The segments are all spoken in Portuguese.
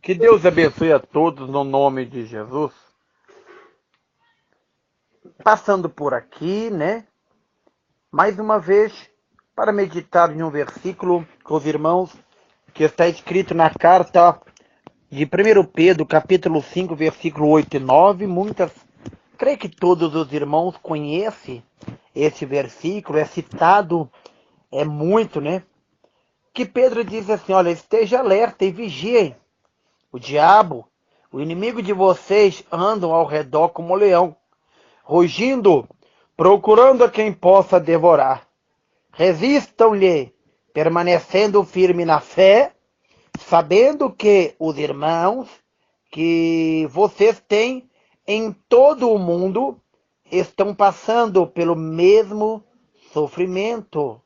Que Deus abençoe a todos no nome de Jesus. Passando por aqui, né? Mais uma vez, para meditar em um versículo com os irmãos, que está escrito na carta de 1 Pedro, capítulo 5, versículo 8 e 9. Creio que todos os irmãos conhecem esse versículo, é citado, é muito, né? Que Pedro diz assim, olha, esteja alerta e vigiem. O diabo, o inimigo de vocês, andam ao redor como leão, rugindo, procurando a quem possa devorar. Resistam-lhe, permanecendo firme na fé, sabendo que os irmãos que vocês têm em todo o mundo estão passando pelo mesmo sofrimento.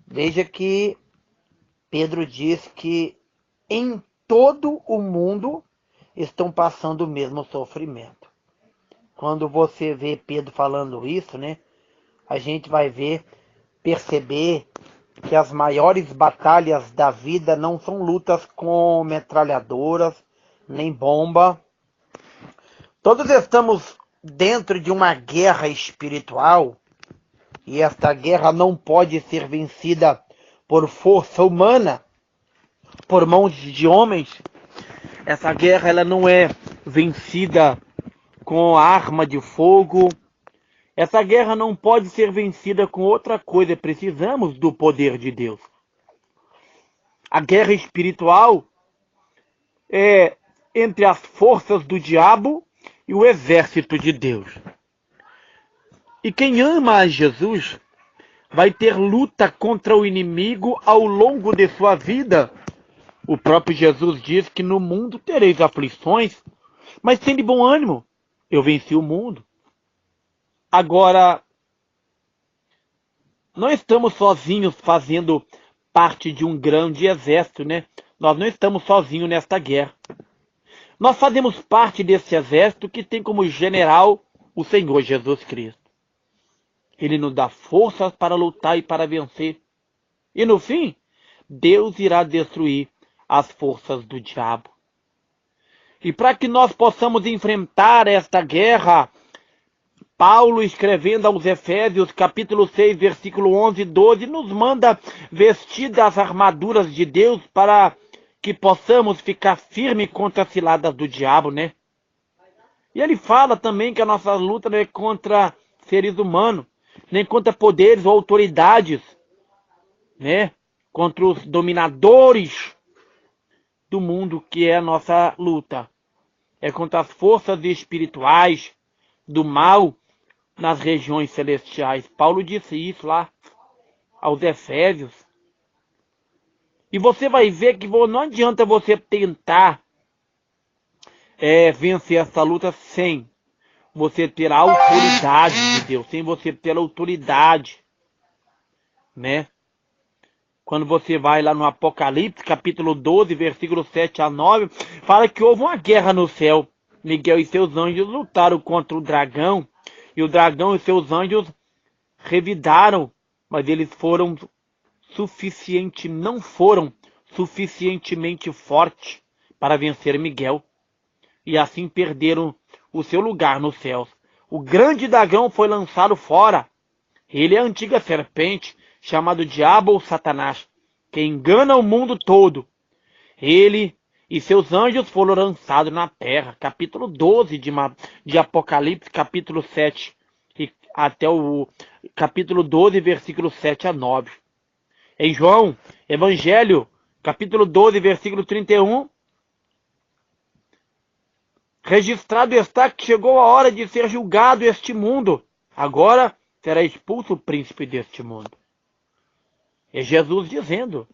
Veja que Pedro diz que em todo o mundo estão passando o mesmo sofrimento. Quando você vê Pedro falando isso, né? A gente vai perceber que as maiores batalhas da vida não são lutas com metralhadoras, nem bomba. Todos estamos dentro de uma guerra espiritual e esta guerra não pode ser vencida por força humana, por mãos de homens. Essa guerra ela não é vencida com arma de fogo. Essa guerra não pode ser vencida com outra coisa. Precisamos do poder de Deus. A guerra espiritual é entre as forças do diabo e o exército de Deus. E quem ama a Jesus vai ter luta contra o inimigo ao longo de sua vida. O próprio Jesus diz que no mundo tereis aflições, mas tem de bom ânimo. Eu venci o mundo. Agora, não estamos sozinhos fazendo parte de um grande exército, né? Nós não estamos sozinhos nesta guerra. Nós fazemos parte desse exército que tem como general o Senhor Jesus Cristo. Ele nos dá forças para lutar e para vencer. E no fim, Deus irá destruir as forças do diabo. E para que nós possamos enfrentar esta guerra, Paulo, escrevendo aos Efésios, capítulo 6, versículo 11 e 12, nos manda vestir das armaduras de Deus para que possamos ficar firmes contra as ciladas do diabo, né? E ele fala também que a nossa luta não é contra seres humanos, nem contra poderes ou autoridades, né? Contra os dominadores do mundo, que é a nossa luta. É contra as forças espirituais do mal nas regiões celestiais. Paulo disse isso lá aos Efésios. E você vai ver que não adianta você tentar vencer essa luta sem você ter a autoridade de Deus, sem você ter a autoridade, né? Quando você vai lá no Apocalipse, capítulo 12, versículo 7 a 9, fala que houve uma guerra no céu. Miguel e seus anjos lutaram contra o dragão, e o dragão e seus anjos revidaram, mas eles não foram suficientemente fortes para vencer Miguel. E assim perderam o seu lugar nos céus. O grande dragão foi lançado fora. Ele é a antiga serpente, chamado Diabo ou Satanás, que engana o mundo todo. Ele e seus anjos foram lançados na terra. Capítulo 12 de Apocalipse, capítulo 7, e até o capítulo 12, versículo 7 a 9. Em João, Evangelho, capítulo 12, versículo 31, registrado está que chegou a hora de ser julgado este mundo. Agora será expulso o príncipe deste mundo. É Jesus dizendo.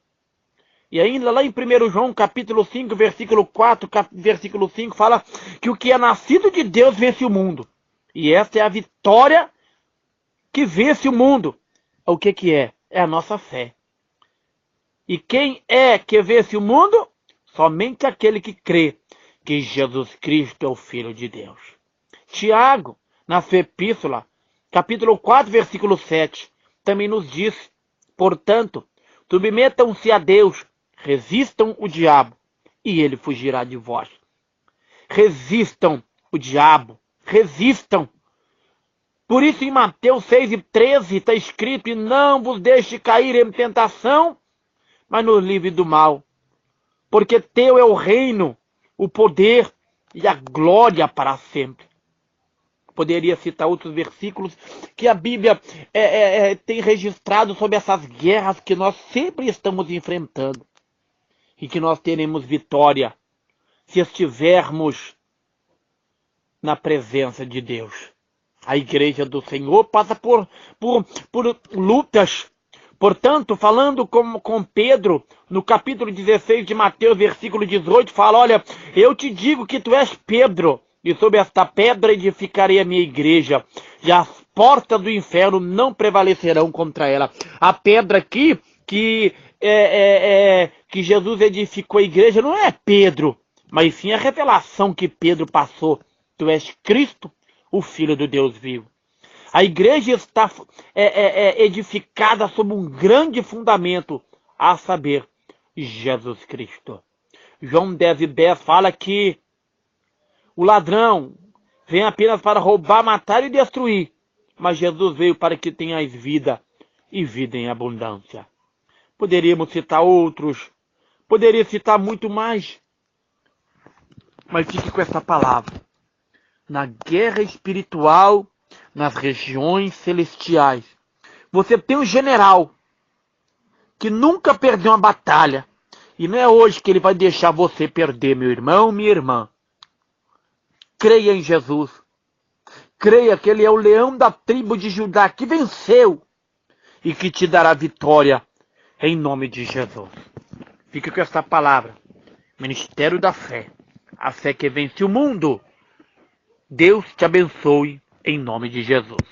E ainda lá em 1 João, capítulo 5, versículo 4, versículo 5, fala que o que é nascido de Deus vence o mundo. E essa é a vitória que vence o mundo. O que é? É a nossa fé. E quem é que vence o mundo? Somente aquele que crê que Jesus Cristo é o Filho de Deus. Tiago, na sua epístola, capítulo 4, versículo 7, também nos diz: portanto, submetam-se a Deus, resistam o diabo, e ele fugirá de vós. Resistam o diabo, resistam. Por isso em Mateus 6:13 está escrito: e não vos deixe cair em tentação, mas nos livre do mal. Porque teu é o reino, o poder e a glória para sempre. Poderia citar outros versículos que a Bíblia tem registrado sobre essas guerras que nós sempre estamos enfrentando. E que nós teremos vitória se estivermos na presença de Deus. A igreja do Senhor passa por lutas. Portanto, falando com Pedro, no capítulo 16 de Mateus, versículo 18, fala: olha, eu te digo que tu és Pedro, e sobre esta pedra edificarei a minha igreja, e as portas do inferno não prevalecerão contra ela. A pedra aqui que Jesus edificou a igreja não é Pedro, mas sim a revelação que Pedro passou. Tu és Cristo, o Filho do Deus vivo. A igreja está edificada sobre um grande fundamento, a saber, Jesus Cristo. João 10:10 fala que o ladrão vem apenas para roubar, matar e destruir, mas Jesus veio para que tenhais vida e vida em abundância. Poderíamos citar outros, poderia citar muito mais, mas fique com essa palavra. Na guerra espiritual, nas regiões celestiais, você tem um general que nunca perdeu uma batalha, e não é hoje que ele vai deixar você perder, meu irmão, minha irmã. Creia em Jesus. Creia que ele é o leão da tribo de Judá que venceu e que te dará vitória em nome de Jesus. Fica com essa palavra. Ministério da Fé. A fé que vence o mundo. Deus te abençoe em nome de Jesus.